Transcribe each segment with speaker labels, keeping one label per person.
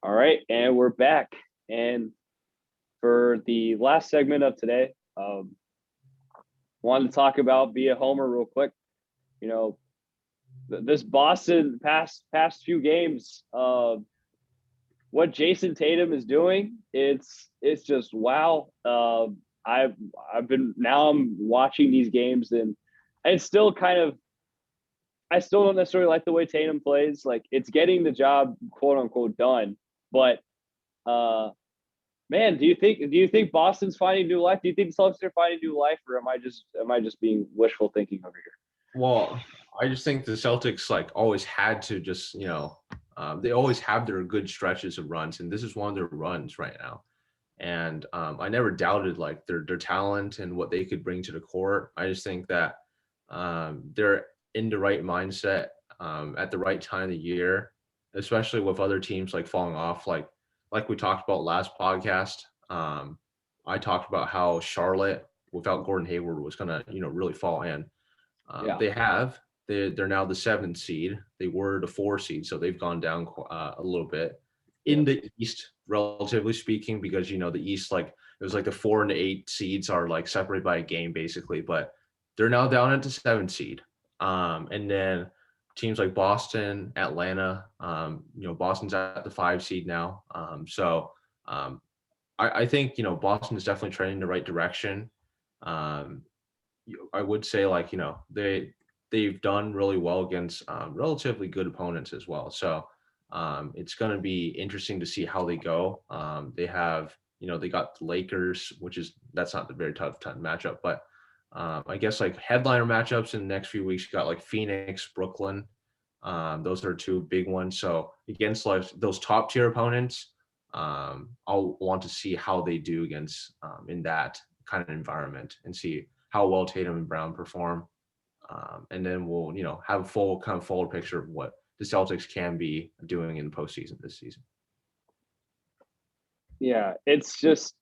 Speaker 1: All right, and we're back. And for the last segment of today, wanted to talk about be a homer real quick. You know, this Boston past few games, what Jason Tatum is doing, it's just wow. I've been now I'm watching these games and it's still kind of I still don't necessarily like the way Tatum plays. Like it's getting the job quote unquote done, but uh man, do you think Boston's finding new life? Do you think the Celtics are finding new life, or am I just being wishful thinking over here?
Speaker 2: Well, I just think the Celtics always had to just they always have their good stretches of runs, and this is one of their runs right now. And I never doubted their talent and what they could bring to the court. I just think that they're in the right mindset at the right time of the year, especially with other teams falling off. Like we talked about last podcast. I talked about how Charlotte without Gordon Hayward was gonna really fall in.
Speaker 1: Yeah,
Speaker 2: They have. They're now the seventh seed. They were the four seed, so they've gone down a little bit
Speaker 1: yeah,
Speaker 2: in the East, relatively speaking, because the East it was the 4 and the 8 seeds are separated by a game basically, but they're now down at the seventh seed. And then teams like Boston, Atlanta, Boston's at the 5 seed now. Um, I think Boston is definitely trending in the right direction. Um, I would say they've done really well against relatively good opponents as well. So it's going to be interesting to see how they go. They have they got the Lakers, that's not the very tough matchup, but I guess headliner matchups in the next few weeks. You got Phoenix, Brooklyn. Those are two big ones. So against those top tier opponents, I'll want to see how they do against in that kind of environment and see how well Tatum and Brown perform. And then we'll, have a full kind of forward picture of what the Celtics can be doing in the postseason this season.
Speaker 1: yeah. It's just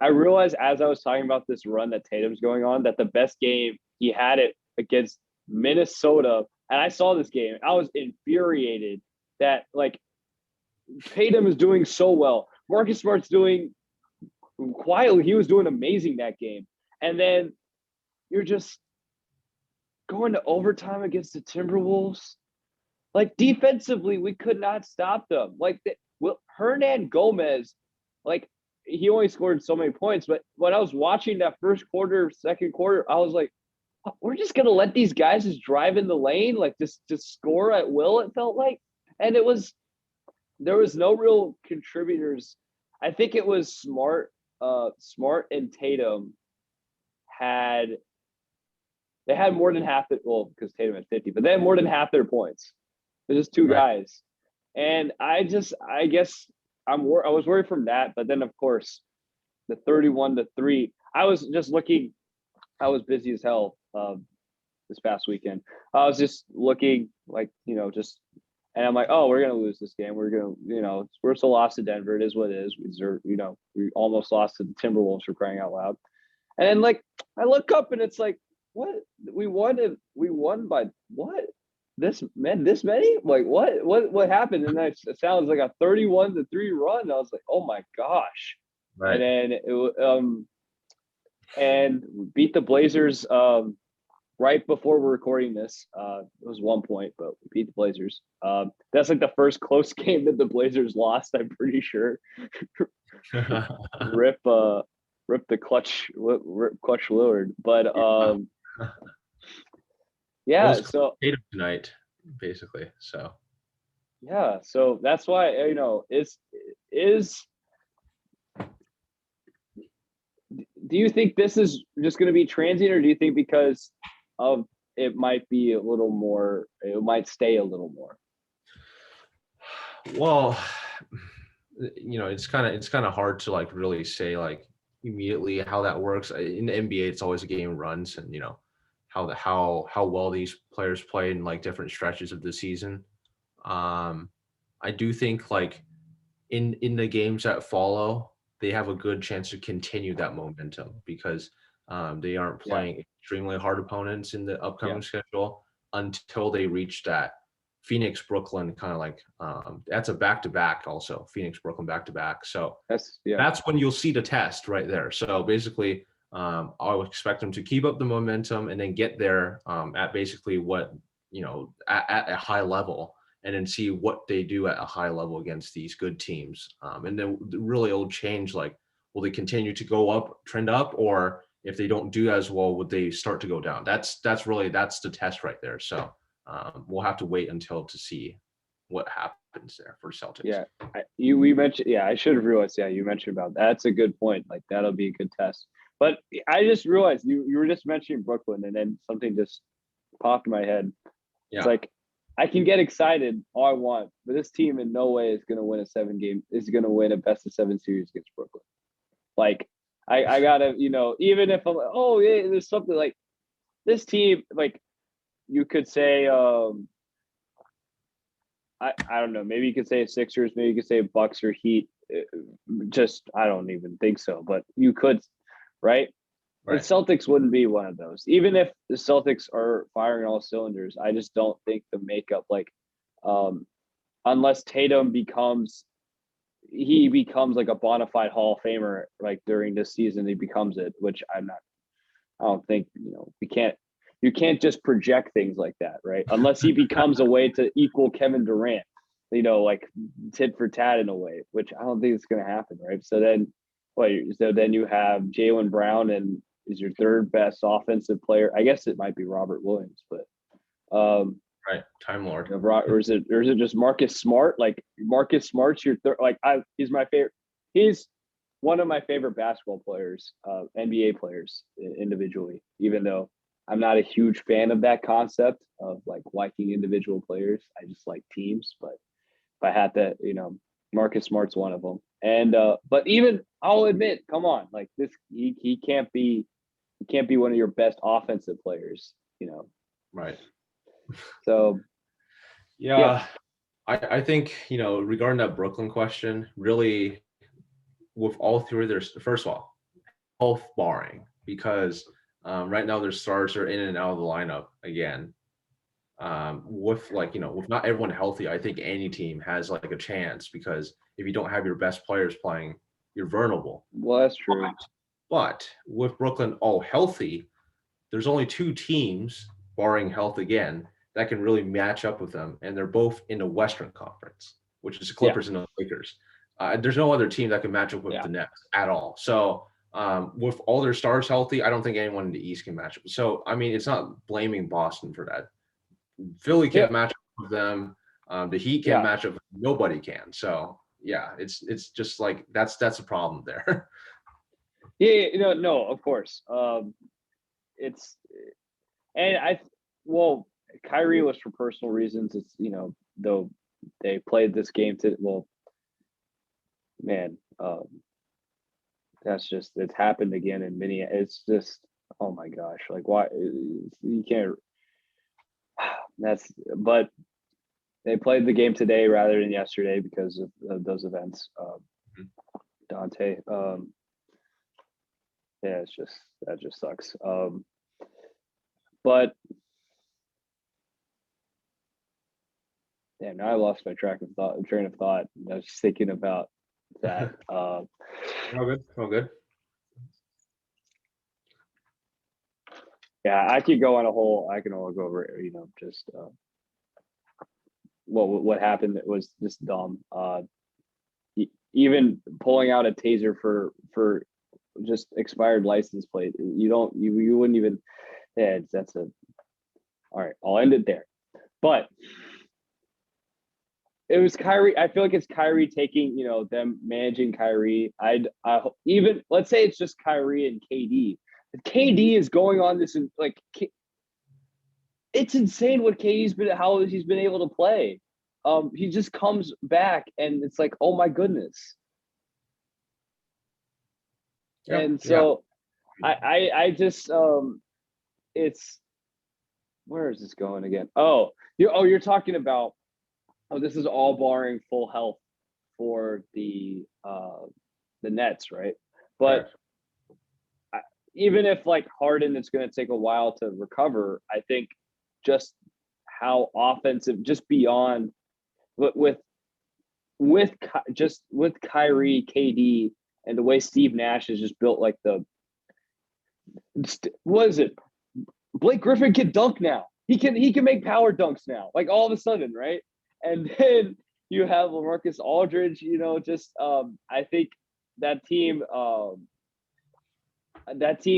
Speaker 1: I realized as I was talking about this run that Tatum's going on that the best game he had it against Minnesota, and I saw this game. I was infuriated that Tatum is doing so well. Marcus Smart's doing quietly. He was doing amazing that game, and then you're just going to overtime against the Timberwolves. Like defensively, we could not stop them. Well, Hernan Gomez, like he only scored so many points, but when I was watching that first quarter, second quarter, I was like, "Oh, we're just gonna let these guys just drive in the lane, just score at will. It felt like, and there was no real contributors. I think it was Smart and Tatum had they had more than half the well because Tatum had 50, but they had more than half their points. There's just two
Speaker 2: Right.
Speaker 1: guys, and I guess I was worried from that, but then of course the 31-3. I was just looking. I was busy as hell this past weekend. I was just looking just and I'm like, oh, we're gonna lose this game. We're gonna we're still lost to Denver. It is what it is. We deserve we almost lost to the Timberwolves for crying out loud. And then I look up and it's like, what we won by what? This many? Like what happened? And then it sounds like a 31-3 run. I was like, oh my gosh. And
Speaker 2: Right.
Speaker 1: then and beat the Blazers right before we're recording this. It was 1 point, but we beat the Blazers. That's the first close game that the Blazers lost, I'm pretty sure. Rip rip the clutch Lillard. But
Speaker 2: It
Speaker 1: yeah,
Speaker 2: was
Speaker 1: so
Speaker 2: Tatum tonight, basically. So
Speaker 1: yeah, so that's why is do you think this is just going to be transient, or do you think because of it might be a little more, it might stay a little more?
Speaker 2: well, it's kind of hard to really say immediately how that works. In the NBA, it's always a game runs, and how well these players play in different stretches of the season. Um, I do think in the games that follow, they have a good chance to continue that momentum because they aren't
Speaker 1: Yeah,
Speaker 2: playing extremely hard opponents in the
Speaker 1: yeah,
Speaker 2: upcoming schedule until they reach that Phoenix, Brooklyn, kind of like that's a back-to-back also. Phoenix, Brooklyn, back-to-back. So that's when you'll see the test right there. So basically, I would expect them to keep up the momentum and then get there at basically what, at a high level, and then see what they do at a high level against these good teams. And then really it'll change, like, will they continue to go up, trend up, or if they don't do as well, would they start to go down? That's the test right there. So we'll have to wait until to see what happens there for Celtics.
Speaker 1: Yeah, we mentioned. Yeah, I should have realized. Yeah, you mentioned about that. That's a good point. Like that'll be a good test. But I just realized you were just mentioning Brooklyn, and then something just popped in my head.
Speaker 2: Yeah.
Speaker 1: It's like I can get excited all I want, but this team in no way is going to win is going to win a best of 7 series against Brooklyn. Like I gotta, even if I'm like, oh yeah, there's something like this team, like you could say, I don't know, maybe you could say Sixers, maybe you could say Bucks or Heat. Just I don't even think so, but you could, right? The Celtics wouldn't be one of those. Even if the Celtics are firing all cylinders, I just don't think the makeup, like, unless Tatum becomes like a bona fide Hall of Famer, like during this season, he becomes it, which I don't think, you can't just project things like that, right? Unless he becomes a way to equal Kevin Durant, like tit for tat in a way, which I don't think it's going to happen, right? So then you have Jaylen Brown and is your third best offensive player. I guess it might be Robert Williams, but
Speaker 2: right, Time Lord.
Speaker 1: Or is it just Marcus Smart? Like Marcus Smart's your third. Like he's my favorite. He's one of my favorite basketball players, NBA players individually. Even though I'm not a huge fan of that concept of like liking individual players, I just like teams. But if I had to, Marcus Smart's one of them. And but even I'll admit, come on, like this, he can't be one of your best offensive players,
Speaker 2: Right.
Speaker 1: So
Speaker 2: yeah. I think, regarding that Brooklyn question, really with all three of their, first of all, health barring, because right now their stars are in and out of the lineup again. With not everyone healthy, I think any team has like a chance, because if you don't have your best players playing, you're vulnerable.
Speaker 1: Well, that's true.
Speaker 2: But with Brooklyn all healthy, there's only 2 teams, barring health again, that can really match up with them, and they're both in the Western Conference, which is the Clippers and the Lakers. There's no other team that can match up with the Nets at all. So with all their stars healthy, I don't think anyone in the East can match up. So I mean, it's not blaming Boston for that. Philly can't match up with them. The Heat can't match up. Nobody can. So yeah, it's just like that's a problem there.
Speaker 1: No, of course. Kyrie was for personal reasons. It's though they played this game it's happened again in Minneapolis. It's just, oh my gosh, like why you can't. But they played the game today rather than yesterday because of those events. Dante, that just sucks. But now I lost my train of thought. I was just thinking about that.
Speaker 2: All good.
Speaker 1: Yeah, I can all go over, just what happened. It was just dumb. Even pulling out a taser for just expired license plate. You wouldn't even. Yeah, all right. I'll end it there. But it was Kyrie. I feel like it's Kyrie taking, them managing Kyrie. I even let's say it's just Kyrie and KD. KD is going on this, like, it's insane what how he's been able to play. He just comes back and it's like, oh my goodness. Yep, and so I just it's, where is this going again? You're talking about, this is all barring full health for the Nets, right? But even if like Harden, it's going to take a while to recover, I think just how offensive, just beyond with Kyrie, KD, and the way Steve Nash has just built like what is it? Blake Griffin can dunk now. He can make power dunks now. Like all of a sudden, right? And then you have LaMarcus Aldridge. I think that team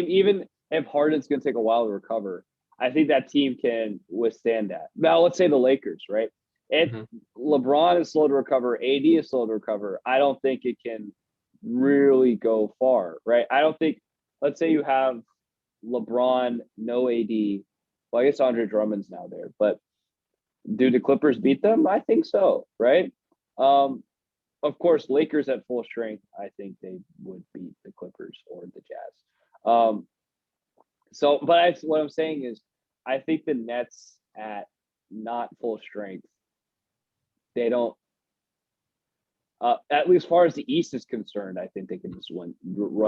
Speaker 1: even if Harden's going to take a while to recover, I think that team can withstand that. Now, let's say the Lakers, right? If LeBron is slow to recover, AD is slow to recover, I don't think it can really go far, right? I don't think, let's say you have LeBron, no AD. Well, I guess Andre Drummond's now there, but do the Clippers beat them? I think so, right? Of course, Lakers at full strength, I think they would beat the Clippers or the Jazz. What I'm saying is, I think the Nets at not full strength, they don't. At least as far as the East is concerned, I think they can just run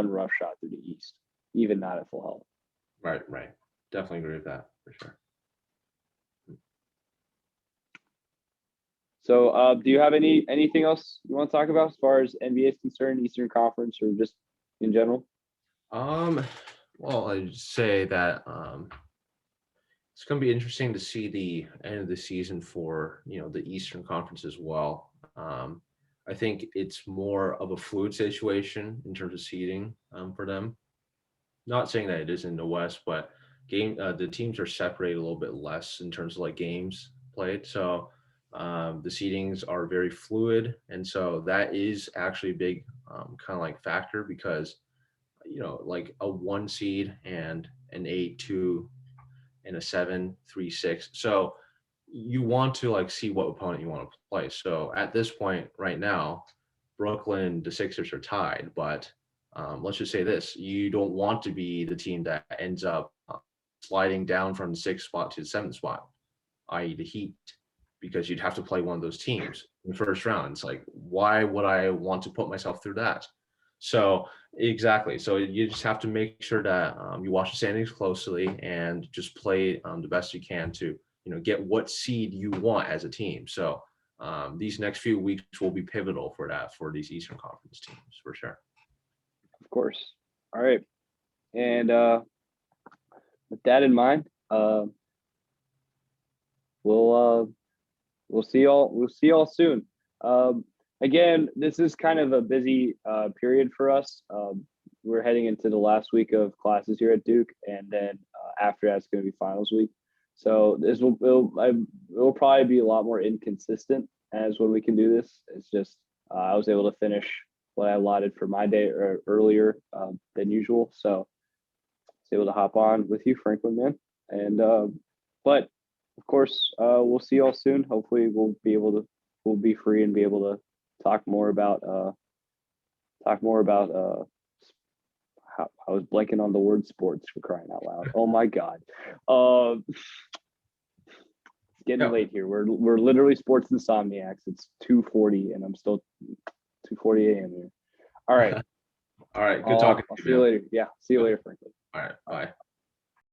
Speaker 1: roughshod through the East, even not at full health.
Speaker 2: Right. Definitely agree with that for sure.
Speaker 1: So, do you have anything else you want to talk about as far as NBA is concerned, Eastern Conference, or just in general?
Speaker 2: Well, I'd say that it's going to be interesting to see the end of the season for the Eastern Conference as well. I think it's more of a fluid situation in terms of seeding for them. Not saying that it is in the West, but the teams are separated a little bit less in terms of like games played. So the seedings are very fluid, and so that is actually a big kind of like factor because like a 1 seed and an 8-2 and a 7-3-6. So you want to like see what opponent you want to play. So at this point right now, Brooklyn, the Sixers are tied, but let's just say this: you don't want to be the team that ends up sliding down from the 6th spot to the 7th spot, i.e. the Heat, because you'd have to play one of those teams in the first round. It's like, why would I want to put myself through that? So exactly. So you just have to make sure that you watch the standings closely and just play the best you can to get what seed you want as a team. So these next few weeks will be pivotal for that for these Eastern Conference teams for sure.
Speaker 1: Of course. All right. And with that in mind, we'll see y'all soon. Again, this is kind of a busy period for us. We're heading into the last week of classes here at Duke, and then after that, it's going to be finals week. So it'll probably be a lot more inconsistent as when we can do this. It's just I was able to finish what I allotted for my day earlier than usual, so I was able to hop on with you, Franklin, man. And but of course, we'll see y'all soon. Hopefully, we'll be free and be able to talk more about I was blanking on the word sports, for crying out loud. Oh my God. It's getting late here. We're literally sports insomniacs. It's 2:40 and I'm still 2:40 a.m. here. All right.
Speaker 2: All right. Good talking to you.
Speaker 1: See you later. Yeah. See you later, Franklin.
Speaker 2: All right. Bye.